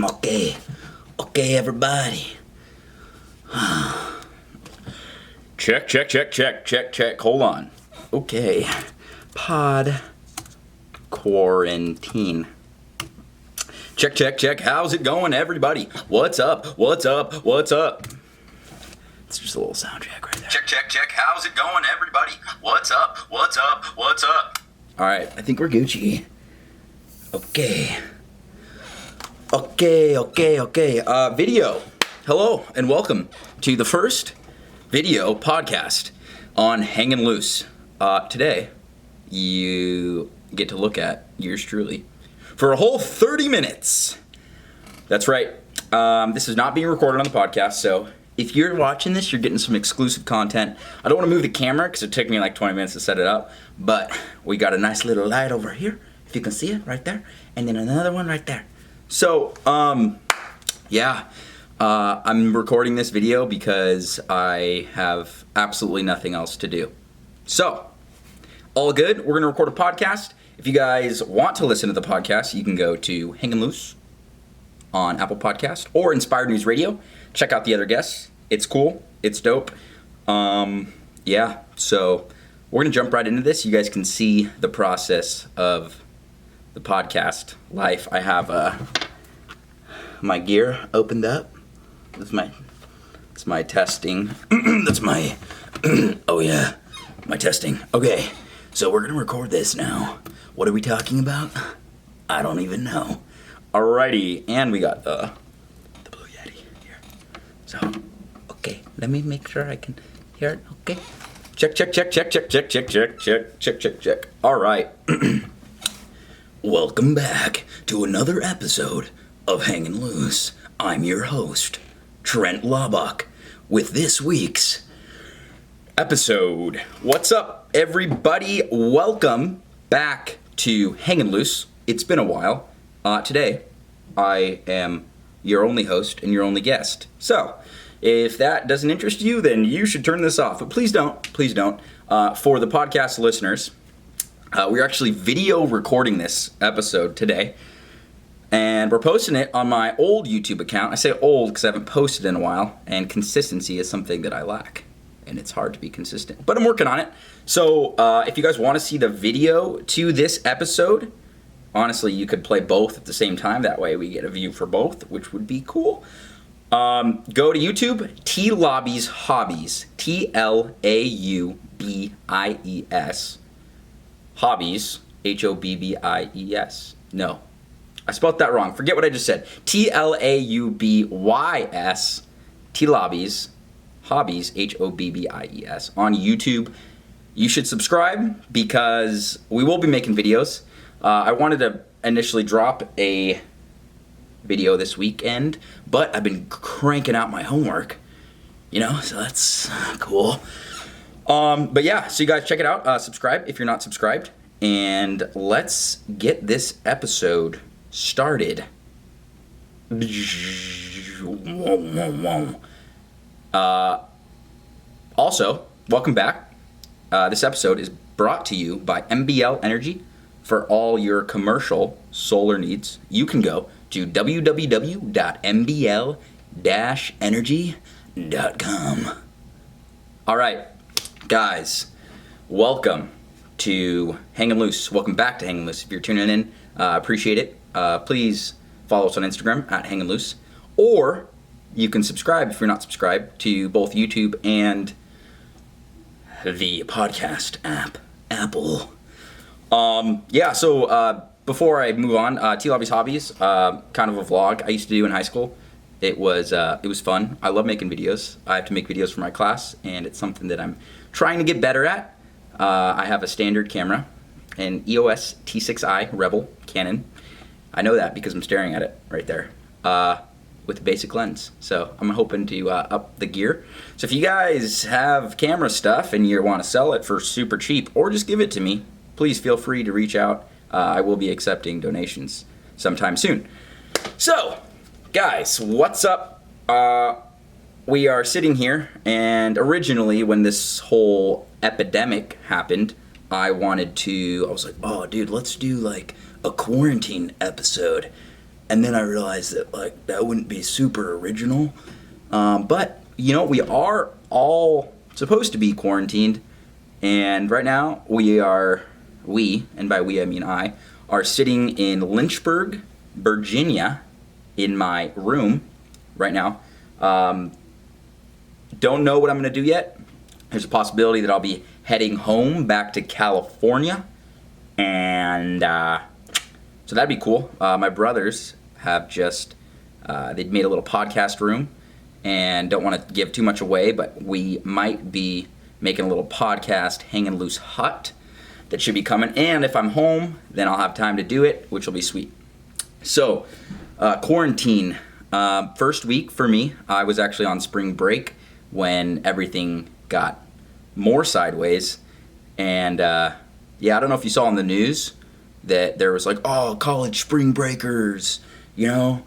Okay. Okay, everybody. Check. Hold on. Okay. Pod quarantine. Check. How's it going, everybody? What's up? It's just a little sound check right there. Check. How's it going, everybody? What's up? All right, I think we're Gucci. Okay. Video. Hello and welcome to the first video podcast on Hangin Loose. Today, you get to look at yours truly for a whole 30 minutes. That's right. This is not being recorded on the podcast, so if you're watching this, you're getting some exclusive content. I don't want to move the camera because it took me like 20 minutes to set it up, but we got a nice little light over here, if you can see it right there, and then another one right there. So, I'm recording this video because I have absolutely nothing else to do. So, all good. We're going to record a podcast. If you guys want to listen to the podcast, you can go to Hangin Loose on Apple Podcast or Inspired News Radio. Check out the other guests. It's cool. It's dope. So we're going to jump right into this. You guys can see the process of the podcast life. I have my gear opened up. It's my testing. That's my my testing. Okay, so we're gonna record this now. What are we talking about? I don't even know. Alrighty, and we got the Blue Yeti here. So, okay, let me make sure I can hear it. Okay, check. All right. Welcome back to another episode of Hangin Loose. I'm your host, Trent Laubach, with this week's episode. What's up, everybody? Welcome back to Hangin Loose. It's been a while. Today, I am your only host and your only guest. So, if that doesn't interest you, then you should turn this off. But please don't. For the podcast listeners, we're actually video recording this episode today, and we're posting it on my old YouTube account. I say old because I haven't posted in a while, and consistency is something that I lack, and it's hard to be consistent, but I'm working on it. So if you guys want to see the video to this episode, honestly, you could play both at the same time. That way we get a view for both, which would be cool. Go to YouTube, Tlauby'sHobbies, Tlauby'sHobbies. Hobbies, Hobbies. No, I spelled that wrong. Forget what I just said. Tlaubys, Tlauby'sHobbies, Hobbies on YouTube. You should subscribe because we will be making videos. I wanted to initially drop a video this weekend, but I've been cranking out my homework, so that's cool. But yeah, so you guys check it out. Subscribe if you're not subscribed. And let's get this episode started. Also, welcome back. This episode is brought to you by MBL Energy. For all your commercial solar needs, you can go to www.mbl-energy.com. All right. Guys, welcome to Hangin Loose. Welcome back to Hangin Loose. If you're tuning in, appreciate it. Please follow us on Instagram at Hangin Loose, or you can subscribe if you're not subscribed to both YouTube and the podcast app, Apple. Before I move on, Tlauby'sHobbies, kind of a vlog I used to do in high school. It was fun. I love making videos. I have to make videos for my class, and it's something that I'm trying to get better at. I have a standard camera, an EOS T6i Rebel Canon. I know that because I'm staring at it right there, with a basic lens. So I'm hoping to up the gear. So if you guys have camera stuff and you want to sell it for super cheap, or just give it to me, please feel free to reach out. I will be accepting donations sometime soon. So, guys, what's up? We are sitting here, and originally when this whole epidemic happened, I was like, oh, dude, let's do like a quarantine episode. And then I realized that like that wouldn't be super original. But we are all supposed to be quarantined, and right now and by we I mean I, are sitting in Lynchburg, Virginia, in my room right now. Don't know what I'm going to do yet. There's a possibility that I'll be heading home back to California, and so that'd be cool. My brothers have just, they'd made a little podcast room, and don't want to give too much away, but we might be making a little podcast Hangin Loose hut that should be coming, and if I'm home, then I'll have time to do it, which will be sweet. So, quarantine. First week for me, I was actually on spring break when everything got more sideways, and I don't know if you saw in the news that there was like, oh, college spring breakers, why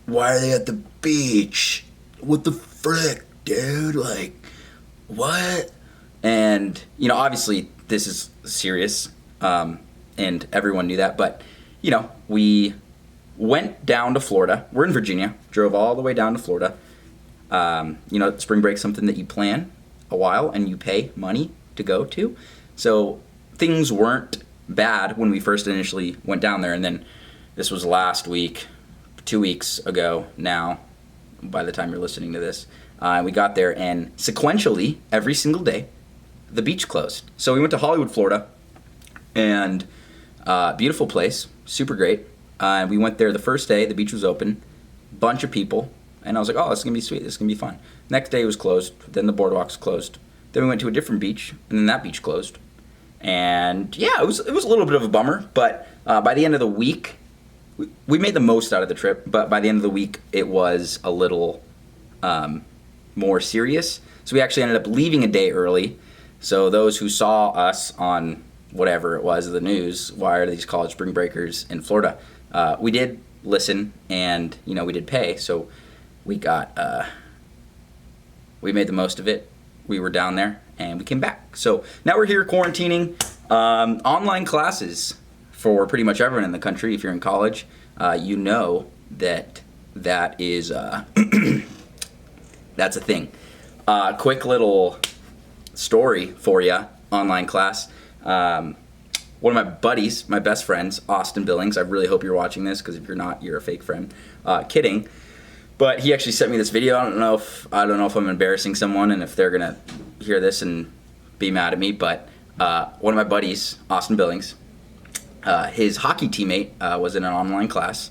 are they at the beach? What the frick, dude? Like, what? And, obviously this is serious, and everyone knew that, but, we went down to Florida. We're in Virginia, drove all the way down to Florida. Spring break's something that you plan a while and you pay money to go to. So things weren't bad when we first initially went down there, and then this was last week, 2 weeks ago now, by the time you're listening to this. We got there, and sequentially, every single day, the beach closed. So we went to Hollywood, Florida, and beautiful place, super great. We went there the first day, the beach was open, bunch of people, and I was like, oh, this is going to be sweet, this is going to be fun. Next day it was closed, then the boardwalk's closed. Then we went to a different beach, and then that beach closed. And yeah, it was a little bit of a bummer, but by the end of the week, we made the most out of the trip, but by the end of the week, it was a little more serious. So we actually ended up leaving a day early. So those who saw us on whatever it was, the news, why are these college spring breakers in Florida? We did listen, and we did pay. So we made the most of it. We were down there, and we came back. So now we're here quarantining. Online classes for pretty much everyone in the country. If you're in college, that is that's a thing. Quick little story for you. Online class. One of my buddies, my best friends, Austin Billings. I really hope you're watching this, because if you're not, you're a fake friend. Kidding. But he actually sent me this video. I don't know if I'm embarrassing someone and if they're gonna hear this and be mad at me. But one of my buddies, Austin Billings, his hockey teammate was in an online class,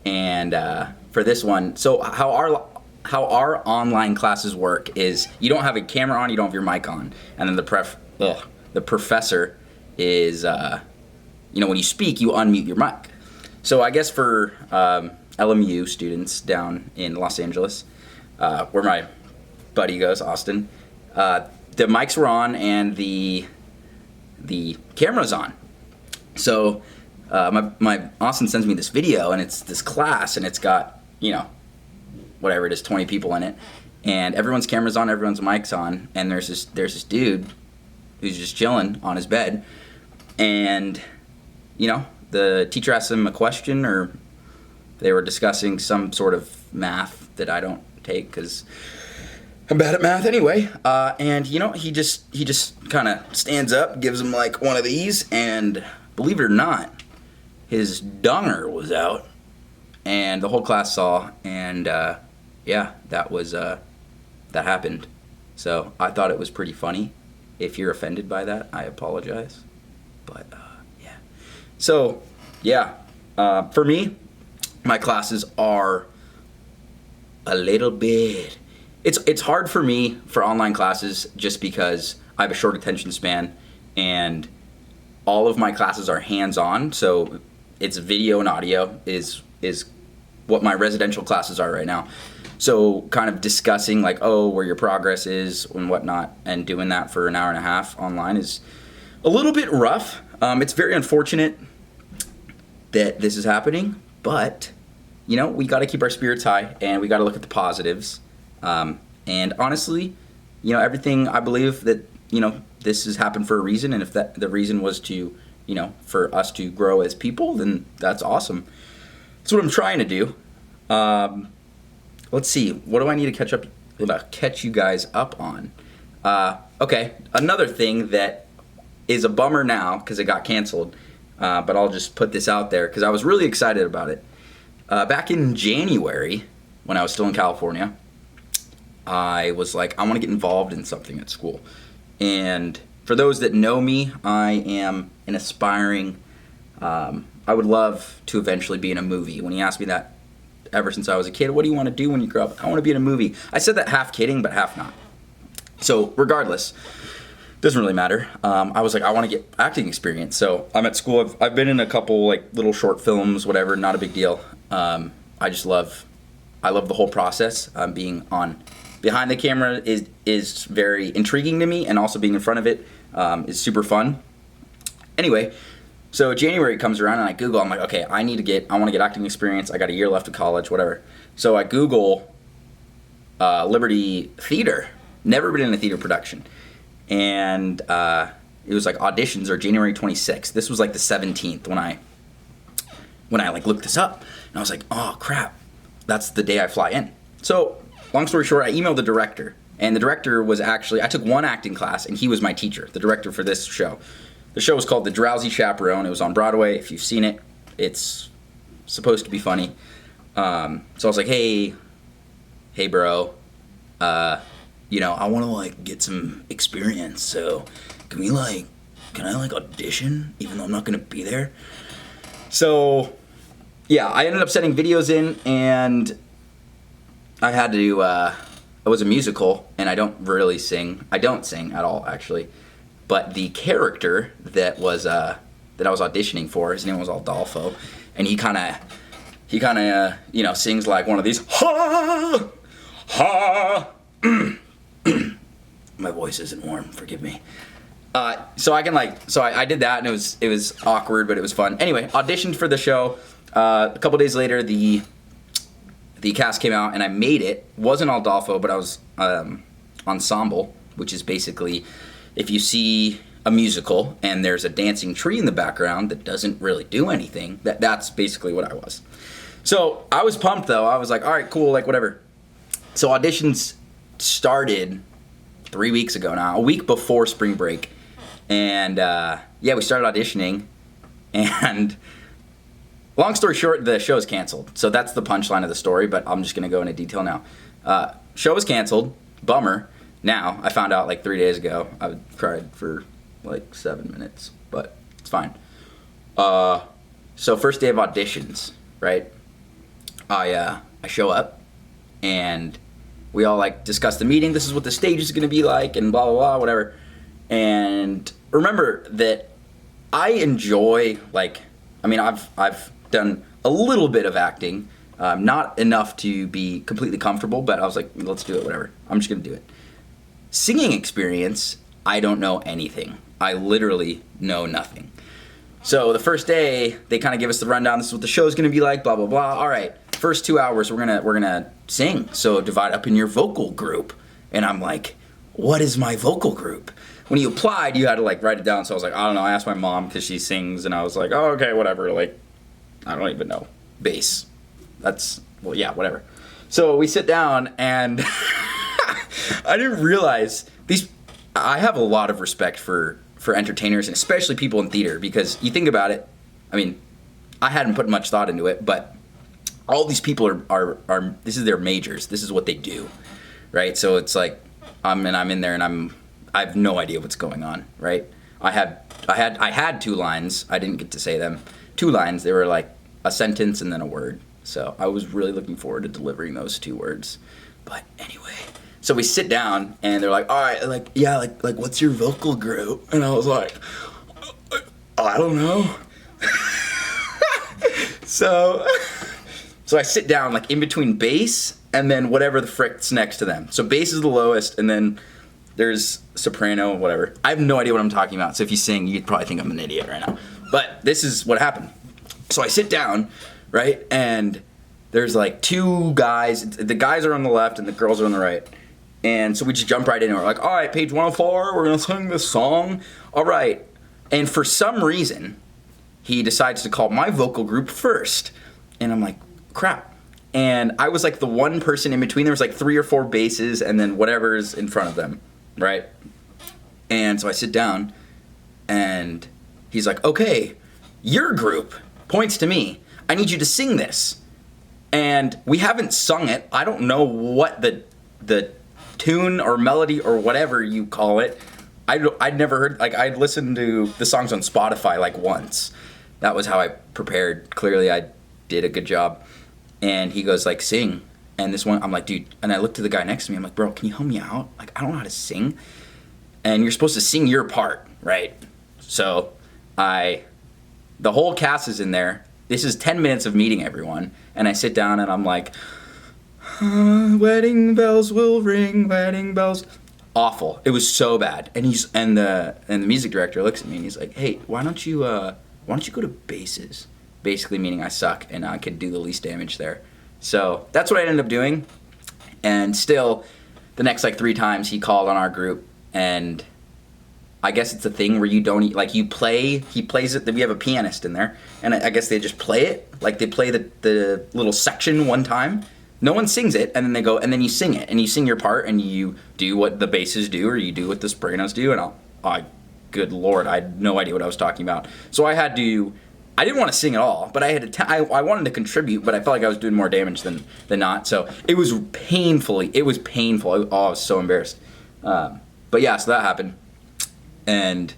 and for this one, so how our online classes work is you don't have a camera on, you don't have your mic on, and then the professor is when you speak, you unmute your mic. So I guess for LMU students down in Los Angeles, where my buddy goes, Austin, the mics were on and the camera's on. So my Austin sends me this video, and it's this class, and it's got whatever it is, 20 people in it, and everyone's camera's on, everyone's mic's on, and there's this dude who's just chilling on his bed, and the teacher asked him a question, or they were discussing some sort of math that I don't take because I'm bad at math anyway. And he just kind of stands up, gives him like one of these, and believe it or not, his dunger was out, and the whole class saw, and that happened. So I thought it was pretty funny. If you're offended by that, I apologize. But yeah. So yeah, for me, my classes are a little bit. It's hard for me for online classes just because I have a short attention span, and all of my classes are hands-on. So it's video and audio is what my residential classes are right now. So kind of discussing like, where your progress is and whatnot, and doing that for an hour and a half online is a little bit rough. It's very unfortunate that this is happening, but we got to keep our spirits high, and we got to look at the positives. And honestly, everything, I believe that this has happened for a reason, and if the reason was to for us to grow as people, then that's awesome. That's what I'm trying to do. Let's see. What do I need to catch you guys up on? Okay, another thing that is a bummer now because it got canceled, but I'll just put this out there because I was really excited about it. Back in January, when I was still in California, I was like, I want to get involved in something at school. And for those that know me, I am an aspiring, I would love to eventually be in a movie. When he asked me that ever since I was a kid, what do you want to do when you grow up? I want to be in a movie. I said that half kidding, but half not. So regardless, doesn't really matter. I was like, I want to get acting experience. So I'm at school. I've been in a couple like little short films, whatever. Not a big deal. I love the whole process. Being on behind the camera is very intriguing to me, and also being in front of it is super fun. Anyway, so January comes around and I Google. I'm like, okay, I want to get acting experience. I got a year left of college, whatever. So I Google Liberty Theater. Never been in a theater production. And it was like auditions are January 26th. This was like the 17th when I like looked this up. And I was like, oh crap, that's the day I fly in. So long story short, I emailed the director. And the director was actually, I took one acting class and he was my teacher, the director for this show. The show was called The Drowsy Chaperone. It was on Broadway. If you've seen it, it's supposed to be funny. So I was like, hey bro, I want to like get some experience, so can I audition even though I'm not going to be there? So yeah, I ended up sending videos in, and I had to it was a musical, and I don't really sing. I don't sing at all, actually. But the character that I was auditioning for, his name was Aldolfo, and he kind of sings like one of these ha ha. My voice isn't warm, forgive me. So I did that, and it was awkward, but it was fun. Anyway, auditioned for the show. A couple days later, the cast came out, and I made it. Wasn't Aldolfo, but I was ensemble, which is basically if you see a musical and there's a dancing tree in the background that doesn't really do anything, that's basically what I was. So I was pumped, though. I was like, all right, cool, like whatever. So auditions started 3 weeks ago now, a week before spring break. And we started auditioning, and long story short, the show is canceled. So that's the punchline of the story, but I'm just going to go into detail now. Show was canceled. Bummer. Now, I found out like 3 days ago. I cried for like 7 minutes, but it's fine. So first day of auditions, right? I show up, and we all like discuss the meeting. This is what the stage is going to be like, and blah, blah, blah, whatever. And remember that I enjoy, I've done a little bit of acting, not enough to be completely comfortable, but I was like, let's do it, whatever. I'm just going to do it. Singing experience, I don't know anything. I literally know nothing. So the first day, they kind of give us the rundown. This is what the show's going to be like, blah, blah, blah. All right, first 2 hours, we're gonna sing. So divide up in your vocal group. And I'm like, what is my vocal group? When you applied, you had to like write it down. So I was like, I don't know. I asked my mom because she sings, and I was like, oh, okay, whatever. Like, I don't even know. Bass. Whatever. So we sit down, and I didn't realize I have a lot of respect for entertainers, and especially people in theater, because you think about it, I mean, I hadn't put much thought into it, but all these people are this is their majors. This is what they do, right? So it's like I'm in there, and I have no idea what's going on, right? I had 2 lines. I didn't get to say them. 2 lines. They were like a sentence and then a word. So I was really looking forward to delivering those 2 words. But anyway, so we sit down, and they're like, all right, like what's your vocal group? And I was like, I don't know. So I sit down like in between bass and then whatever the frick's next to them. So bass is the lowest, and then there's soprano, whatever. I have no idea what I'm talking about. So if you sing, you'd probably think I'm an idiot right now. But this is what happened. So I sit down, right? And there's like 2 guys. The guys are on the left and the girls are on the right. And so we just jump right in, and we're like, all right, page 104, we're going to sing this song. All right. And for some reason, he decides to call my vocal group first. And I'm like, crap. And I was like the one person in between. There was like 3 or 4 basses and then whatever's in front of them, right? And so I sit down and he's like, okay, your group, points to me, I need you to sing this. And we haven't sung it. I don't know what the tune or melody or whatever you call it. I'd never heard, like, I'd listened to the songs on Spotify like once. That was how I prepared. Clearly I did a good job. And he goes like, sing. And this one, I'm like, dude, and I looked to the guy next to me, I'm like, bro, can you help me out? Like, I don't know how to sing. And you're supposed to sing your part, right? So the whole cast is in there. This is 10 minutes of meeting everyone. And I sit down and I'm like, wedding bells will ring, wedding bells. Awful. It was so bad. And the music director looks at me and he's like, hey, why don't you go to basses? Basically meaning I suck and I could do the least damage there. So that's what I ended up doing. And still, the next like 3 times he called on our group, and I guess it's a thing where you don't, like, he plays it, we have a pianist in there, and I guess they just play it, like they play the little section one time. No one sings it, and then they go, and then you sing it, and you sing your part, and you do what the basses do, or you do what the sopranos do, and good Lord, I had no idea what I was talking about. So I didn't want to sing at all, but I wanted to contribute, but I felt like I was doing more damage than not. So it was painful. I was so embarrassed. But yeah, so that happened. And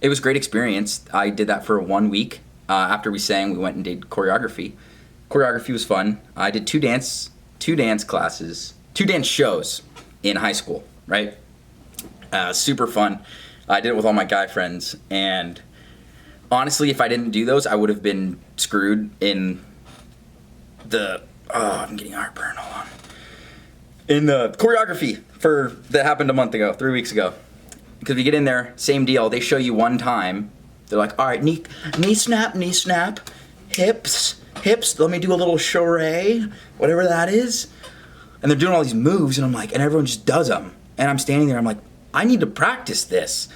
it was a great experience. I did that for 1 week. After we sang, we went and did choreography. Choreography was fun. I did two dance classes, 2 dance shows in high school, right? Super fun. I did it with all my guy friends, and honestly, if I didn't do those, I would have been screwed in I'm getting heartburn, hold on. In the choreography that happened a month ago, 3 weeks ago. Because we get in there, same deal, they show you one time, they're like, all right, knee snap, hips, let me do a little charade, whatever that is. And they're doing all these moves, and I'm like, and everyone just does them. And I'm standing there, I'm like, I need to practice this.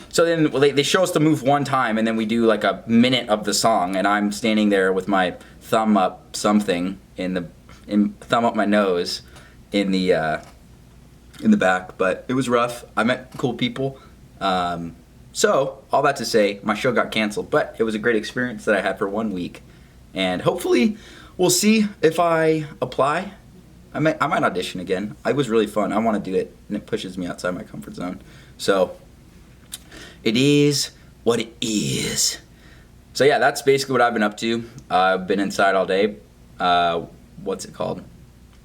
So then they show us the move one time, and then we do like a minute of the song, and I'm standing there with my thumb up something thumb up my nose in the back. But it was rough. I met cool people. So all that to say, my show got canceled, but it was a great experience that I had for 1 week, and hopefully we'll see if I apply. I might audition again. It was really fun. I want to do it, and it pushes me outside my comfort zone. So it is what it is. So yeah, that's basically what I've been up to. I've been inside all day. What's it called?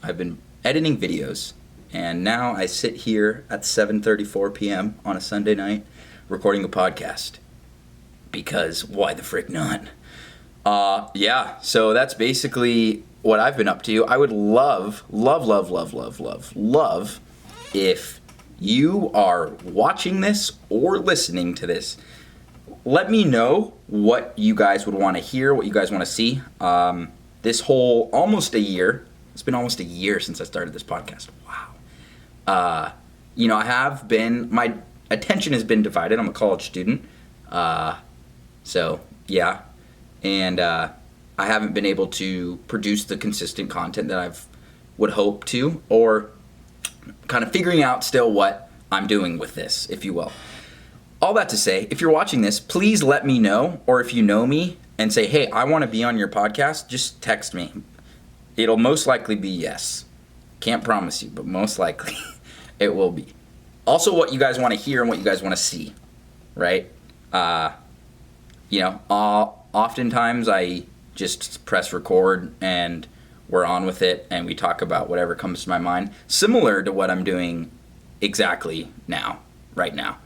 I've been editing videos, and now I sit here at 7:34 p.m. on a Sunday night recording a podcast. Because why the frick not? Yeah, so that's basically what I've been up to. I would love if you are watching this or listening to this. Let me know what you guys would want to hear, what you guys want to see. This whole almost a year, it's been almost a year since I started this podcast. Wow. My attention has been divided. I'm a college student. So, yeah. And I haven't been able to produce the consistent content that I would hope to, or kind of figuring out still what I'm doing with this, if you will. All that to say, if you're watching this, please let me know, or if you know me and say, hey, I want to be on your podcast, just text me. It'll most likely be yes. Can't promise you, but most likely it will be. Also, what you guys want to hear and what you guys want to see, right? Oftentimes I just press record and we're on with it, and we talk about whatever comes to my mind, similar to what I'm doing exactly now, right now.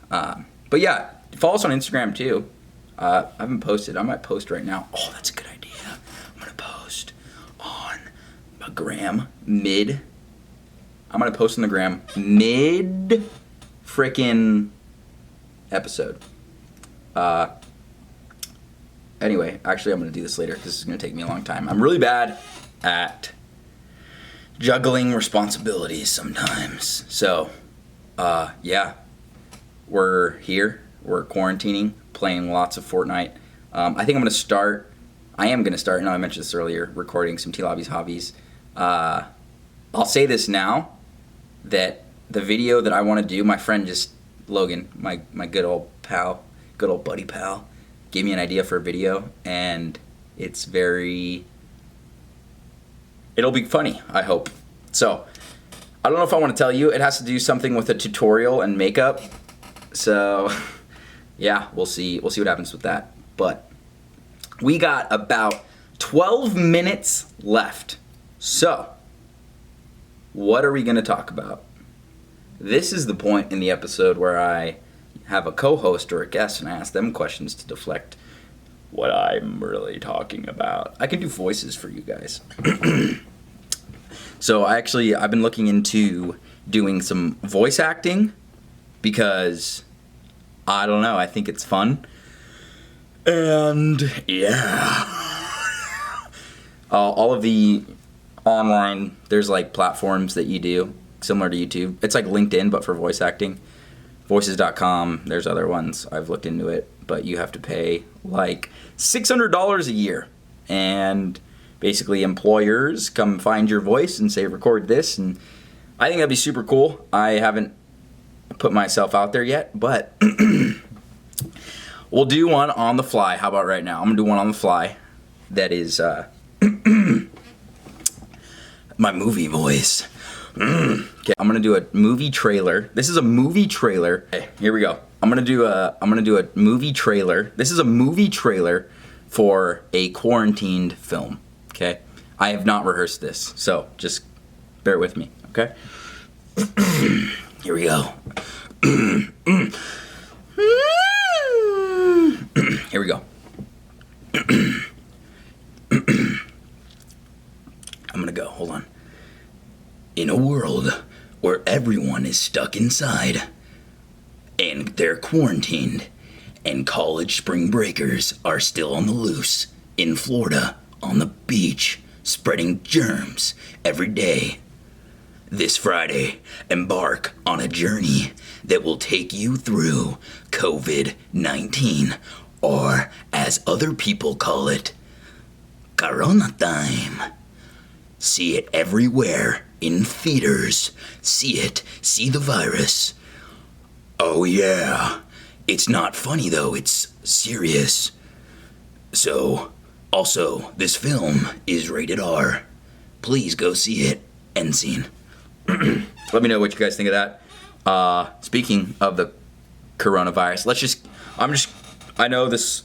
But yeah, follow us on Instagram too. I haven't posted. I might post right now. Oh, that's a good idea. I'm going to post on the gram mid frickin' episode. Anyway, actually I'm going to do this later because this is going to take me a long time. I'm really bad at juggling responsibilities sometimes. So, yeah, we're here. We're quarantining, playing lots of Fortnite. I think I'm going to start. I am going to start, and I mentioned this earlier, recording some Tlauby'sHobbies. I'll say this now, that the video that I want to do, my friend Logan, my good old pal, good old buddy pal, gave me an idea for a video, and it'll be funny, I hope. So, I don't know if I want to tell you. It has to do something with a tutorial and makeup. So, yeah, we'll see what happens with that. But we got about 12 minutes left. So, what are we going to talk about? This is the point in the episode where I have a co-host or a guest and I ask them questions to deflect what I'm really talking about. I can do voices for you guys. So I've been looking into doing some voice acting because, I don't know, I think it's fun. And yeah. All of the online, there's like platforms that you do, similar to YouTube. It's like LinkedIn, but for voice acting. Voices.com, there's other ones. I've looked into it, but you have to pay like $600 a year. And basically employers come find your voice and say, record this. And I think that'd be super cool. I haven't put myself out there yet, but we'll do one on the fly. How about right now? I'm going to do one on the fly that is my movie voice. Okay, I'm gonna do a movie trailer. This is a movie trailer. Okay, here we go. I'm gonna do a movie trailer. This is a movie trailer for a quarantined film. Okay, I have not rehearsed this, so just bear with me. Okay. Here we go. Here we go. I'm gonna go. Hold on. In a world where everyone is stuck inside and they're quarantined and college spring breakers are still on the loose in Florida on the beach spreading germs every day, this Friday, embark on a journey that will take you through COVID-19, or as other people call it, Corona time. See it everywhere. In theaters. See it. See the virus. Oh yeah. It's not funny though. It's serious. So, also, this film is rated R. Please go see it. End scene. Let me know what you guys think of that. Speaking of the coronavirus, I know this,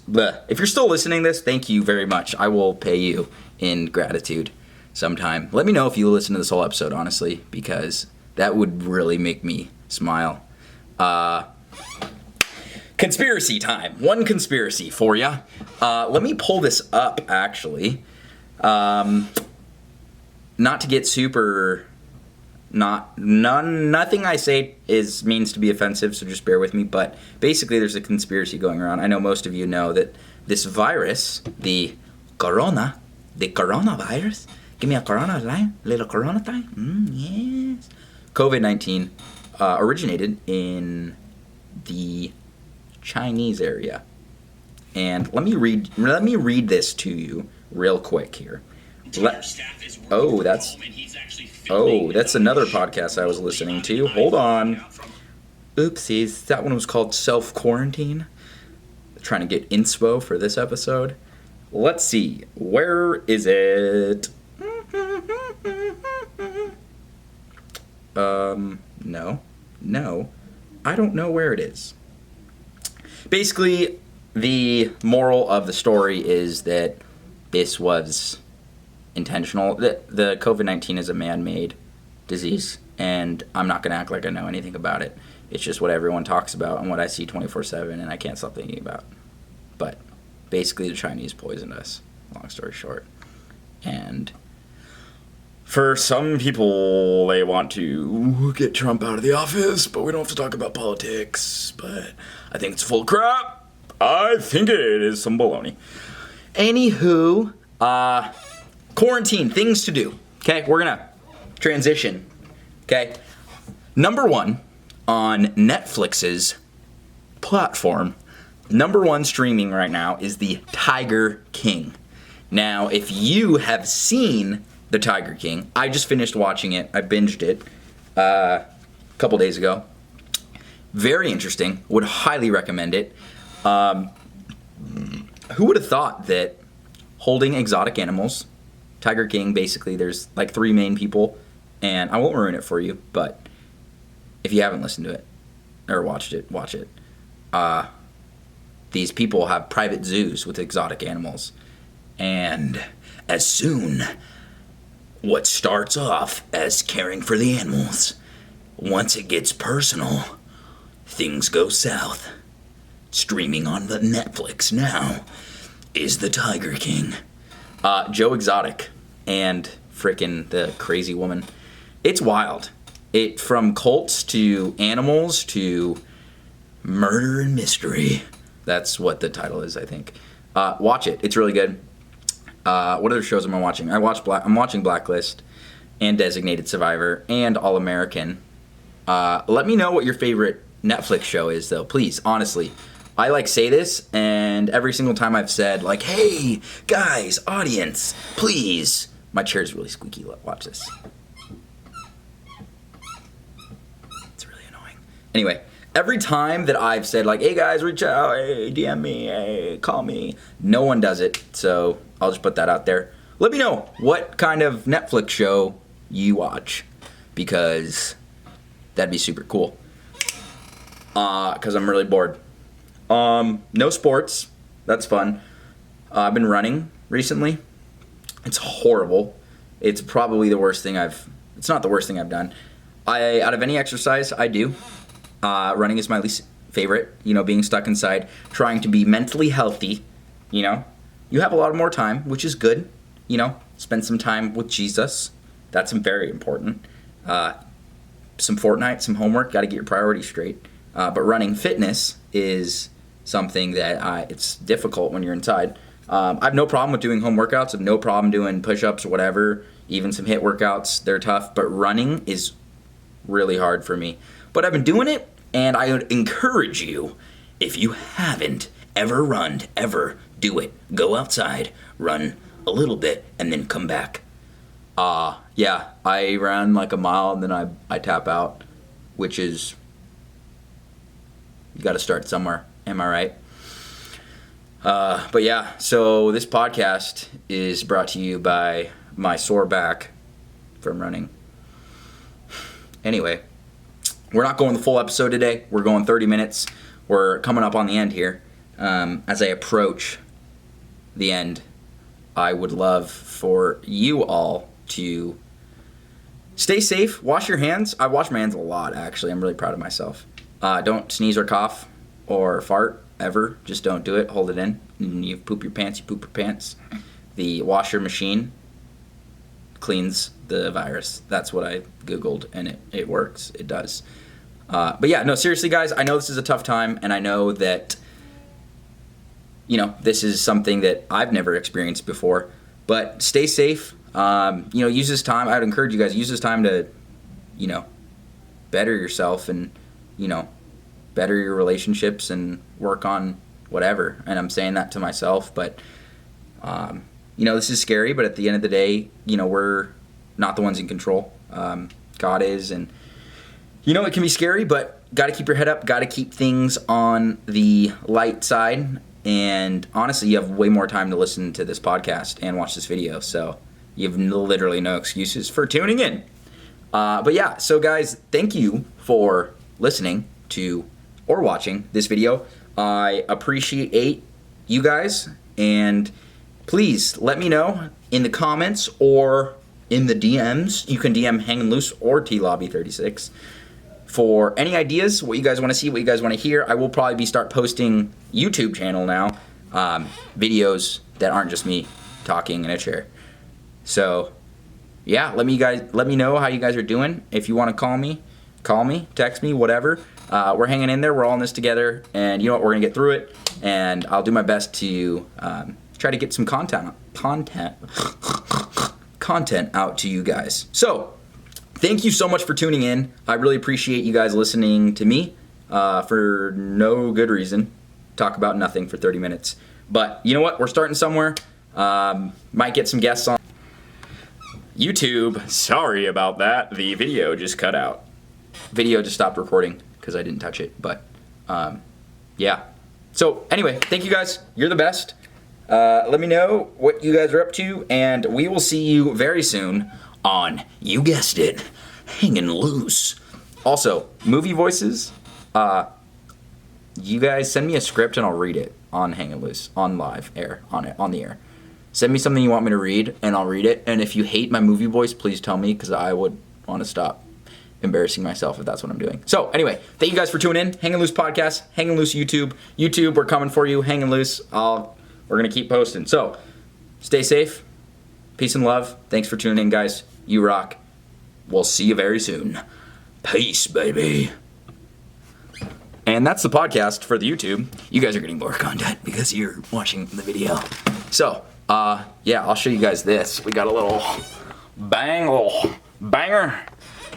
if you're still listening to this, thank you very much. I will pay you in gratitude sometime. Let me know if you listen to this whole episode, honestly, because that would really make me smile. Conspiracy time. One conspiracy for ya. Let me pull this up, actually. Not to get super... Nothing I say means to be offensive, so just bear with me, but basically there's a conspiracy going around. I know most of you know that this virus, the coronavirus, give me a corona line, little corona time. Yes. COVID-19 originated in the Chinese area. And let me read this to you real quick here. That's another podcast I was listening to. Hold on. Oopsies. That one was called Self-Quarantine. Trying to get inspo for this episode. Let's see. Where is it? No. I don't know where it is. Basically, the moral of the story is that this was intentional. The COVID-19 is a man-made disease, and I'm not going to act like I know anything about it. It's just what everyone talks about and what I see 24/7, and I can't stop thinking about. But basically, the Chinese poisoned us, long story short. And for some people, they want to get Trump out of the office, but we don't have to talk about politics. But I think it's full of crap. I think it is some baloney. Anywho, quarantine, things to do. Okay, we're going to transition. Okay, number one on Netflix's platform, number one streaming right now is the Tiger King. Now, if you have seen The Tiger King, I just finished watching it. I binged it a couple days ago. Very interesting. Would highly recommend it. Who would have thought that holding exotic animals, Tiger King, basically, there's like 3 main people, and I won't ruin it for you, but if you haven't listened to it or watched it, watch it. These people have private zoos with exotic animals, and as soon what starts off as caring for the animals, once it gets personal, things go south. Streaming on the Netflix now is The Tiger King. Joe Exotic and frickin' the crazy woman. It's wild. It from cults to animals to murder and mystery. That's what the title is, I think. Watch it. It's really good. What other shows am I watching? I'm watching Blacklist and Designated Survivor and All American. Let me know what your favorite Netflix show is, though. Please, honestly. I say this, and every single time I've said, hey, guys, audience, please. My chair's really squeaky. Watch this. It's really annoying. Anyway, every time that I've said, hey, guys, reach out, hey, DM me, hey, call me, no one does it, so I'll just put that out there. Let me know what kind of Netflix show you watch, because that'd be super cool. Because I'm really bored. No sports. That's fun. I've been running recently. It's horrible. It's probably the worst thing it's not the worst thing I've done. Out of any exercise, I do. Running is my least favorite. Being stuck inside, trying to be mentally healthy. You have a lot more time, which is good. Spend some time with Jesus. That's very important. Some Fortnite, some homework. Got to get your priorities straight. But running fitness is something that it's difficult when you're inside. I have no problem with doing home workouts. I have no problem doing push-ups or whatever. Even some HIIT workouts, they're tough. But running is really hard for me. But I've been doing it, and I would encourage you, if you haven't ever run, ever, do it. Go outside, run a little bit, and then come back. Yeah, I ran a mile, and then I tap out, which is... You got to start somewhere. Am I right? But yeah, so this podcast is brought to you by my sore back from running. Anyway, we're not going the full episode today. We're going 30 minutes. We're coming up on the end here. As I approach the end, I would love for you all to stay safe. Wash your hands. I wash my hands a lot, actually. I'm really proud of myself. Don't sneeze or cough or fart ever. Just don't do it. Hold it in. And you poop your pants, you poop your pants. The washer machine cleans the virus. That's what I Googled, and it works. It does. But yeah, no, seriously, guys, I know this is a tough time, and I know that, this is something that I've never experienced before. But stay safe. Use this time. I would encourage you guys, use this time to, better yourself and, better your relationships and work on whatever. And I'm saying that to myself, but, this is scary, but at the end of the day, we're not the ones in control. God is, and, it can be scary, but got to keep your head up, got to keep things on the light side. And honestly, you have way more time to listen to this podcast and watch this video, so you have literally no excuses for tuning in. But yeah, so guys, thank you for listening to or watching this video. I appreciate you guys, and please let me know in the comments or in the DMs. You can DM Hangin Loose or Tlauby'sHobbies for any ideas, what you guys want to see, what you guys want to hear. I will probably start posting YouTube channel now, videos that aren't just me talking in a chair. So yeah, let me know how you guys are doing. If you want to call me, text me, whatever. We're hanging in there. We're all in this together, and you know what? We're gonna get through it. And I'll do my best to try to get some content out to you guys. So, thank you so much for tuning in. I really appreciate you guys listening to me for no good reason. Talk about nothing for 30 minutes. But you know what? We're starting somewhere. Might get some guests on YouTube. Sorry about that. The video just cut out. Video just stopped recording because I didn't touch it. But yeah. So anyway, thank you guys. You're the best. Let me know what you guys are up to, and we will see you very soon on, you guessed it, Hangin' Loose. Also, movie voices. You guys send me a script and I'll read it on Hangin' Loose, on live air, on the air. Send me something you want me to read and I'll read it. And if you hate my movie voice, please tell me, because I would want to stop embarrassing myself if that's what I'm doing. So anyway, thank you guys for tuning in. Hangin' Loose podcast, Hangin' Loose YouTube. YouTube, we're coming for you. Hangin' Loose. We're gonna keep posting. So stay safe. Peace and love. Thanks for tuning in, guys. You rock. We'll see you very soon. Peace, baby. And that's the podcast for the YouTube. You guys are getting more content because you're watching the video. So, yeah, I'll show you guys this. We got a little banger,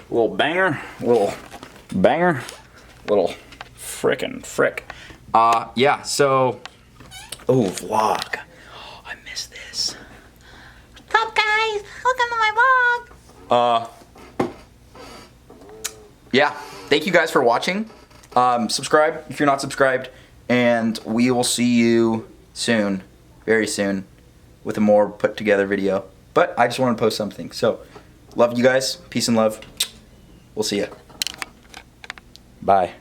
little frickin' frick. Yeah, so, vlog. Oh, I miss this. What's up, guys? Welcome to my vlog. Yeah, thank you guys for watching. Subscribe if you're not subscribed, and we will see you soon, very soon, with a more put together video. But I just want to post something. So, love you guys. Peace and love. We'll see you. Bye.